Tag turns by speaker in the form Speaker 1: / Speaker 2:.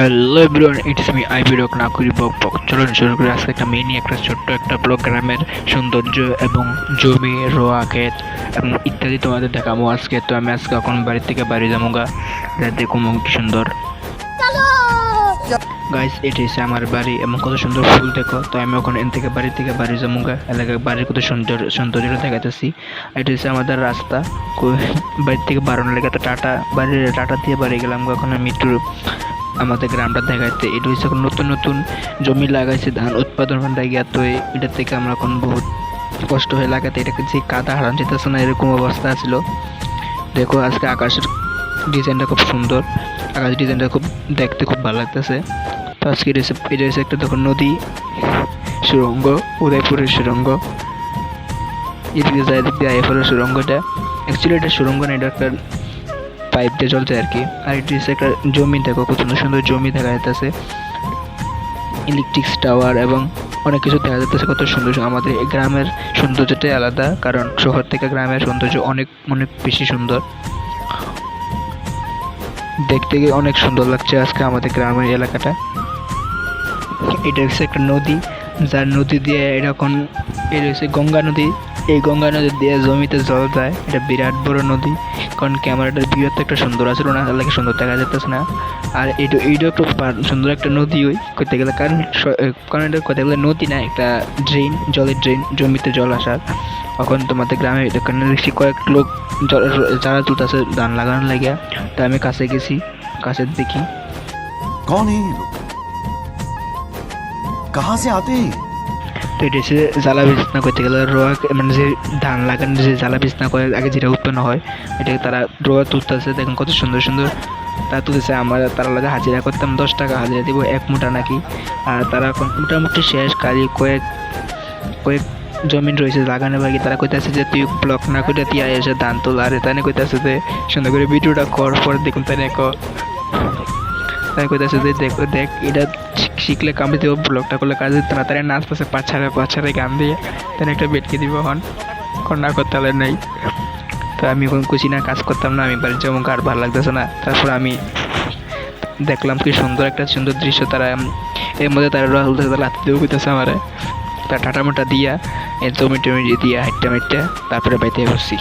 Speaker 1: Hello everyone, it's me আইবি রক নাকুরি বক বক। চলুন শুরু করে আজকে একটা মিনি একটা ছোট্ট একটা প্রোগ্রামের সৌন্দর্য এবং জমি রোয়া ক্ষেত এবং ইত্যাদি তোমাদের দেখাবো আজকে। তো আমি আজকে এখন বাড়ি থেকে বাড়ি যাবো গা, দেখুন কি সুন্দর গাইস। এটি হচ্ছে আমার বাড়ি এবং কত সুন্দর ফুল দেখো। তো আমি ওখানে এন থেকে বাড়ি যাবো গা, এলাকায় বাড়ির কত সৌন্দর্য দেখাতেছি। এটি হচ্ছে আমাদের রাস্তা, বাড়ি থেকে বাড়ানোর লেগে তো টাটা দিয়ে বাড়ি গেলাম গা। এখন আমি একটু আমাদের গ্রামটা দেখাইতে। এটা হচ্ছে নতুন নতুন জমি লাগাইছে ধান উৎপাদন গিয়া। তো এটা থেকে আমরা এখন বহুত কষ্ট হয়ে লাগাতে এটাকে যে কাদা হারান যেতেছে না, এরকম অবস্থা ছিল। দেখো আজকে আকাশের ডিজাইনটা খুব সুন্দর, আকাশ ডিজাইনটা খুব দেখতে খুব ভালো লাগতেছে। তো আজকে এটা হচ্ছে একটা দেখো নদী সুরঙ্গ, উদয়পুরের সুরঙ্গ। এদিকে যায়, এদিক দিয়ে আইএফএলের সুরঙ্গটা। অ্যাকচুয়ালি এটা সুরঙ্গ না, এটা একটা পাইপ দিয়ে চলছে আর কি। আর এটি হচ্ছে একটা জমি, দেখো কত সুন্দর সুন্দর জমি দেখা যাইতেছে, ইলেকট্রিক টাওয়ার এবং অনেক কিছু দেখা যাচ্ছে। কত সুন্দর আমাদের এই গ্রামের সৌন্দর্যটাই আলাদা, কারণ শহর থেকে গ্রামের সৌন্দর্য অনেক অনেক বেশি সুন্দর। দেখতে গিয়ে অনেক সুন্দর লাগছে আজকে আমাদের গ্রামের এলাকাটা। এটা হচ্ছে একটা নদী, যার নদী দিয়ে এরকম, এটা হচ্ছে গঙ্গা নদী। এই গঙ্গা নদী দিয়ে জমিতে জল যায়, এটা বিরাট বড় নদী। কারণ ক্যামেরাটার ভিউর তো একটা সুন্দর আছে না, লাগে সুন্দর দেখা যাচ্ছে না। আর এইটা একটু সুন্দর একটা নদী ওই করতে গেলে, কারণ এটা করতে গেলে নদী না, একটা ড্রেন, জলের ড্রেন, জমিতে জল আসার। এখন তোমাদের গ্রামে এখানে দেখছি কয়েক লোক যারা তুলতেছে ধান লাগানোর লাগিয়া। তা আমি কাছে গেছি, কাছে দেখি
Speaker 2: कौन है ये लोग? कहाँ से आते हैं?
Speaker 1: তো এটা হচ্ছে জ্বালা বিছনা করতে গেলে রোয়া, মানে যে ধান লাগানোর যে জ্বালা বিছনা করে আগে যেটা উৎপন্ন হয়, এটাকে তারা রোয়া তুলতেছে। দেখুন কত সুন্দর সুন্দর তারা তুলতেছে। আমরা তারা লাগে হাজিরা করতাম 10 টাকা হাজিরা দিব, 1 মুঠা নাকি। আর তারা এখন মোটামুটি শেষ, খালি কয়েক কয়েক জমিন রয়েছে লাগানোর বাকি। তারা কইতেছে যে তুই ব্লক না করে তুই এসে ধান তোল, আর তাই কইতেছে যে সুন্দর করে ভিডিওটা কর, পর দেখুন তাই তাই কইতেছে যে দেখ এটা শিখলে কামড়ে দিব, ব্লগটা করলে কাজ দিতে না। তারা নাচতেছে পাছাড়ে গান দিয়ে, তাই একটা বেটকে দিব এখন না করতে হলে নেই। তো আমি এখন খুশি না, কাজ করতাম না, আমি বাড়ির যাবো, আর ভালো লাগতেছে না। তারপর আমি দেখলাম কি সুন্দর একটা সুন্দর দৃশ্য। তারা এর মধ্যে তারা রোয়া তুলতেছে, তারা লাথি দেবো কইতেছে আমারে। তার ঠাটা মোটা দিয়া জমি টমি দিয়া হাইটটা মাইটটা তারপরে বাইতে বসছি।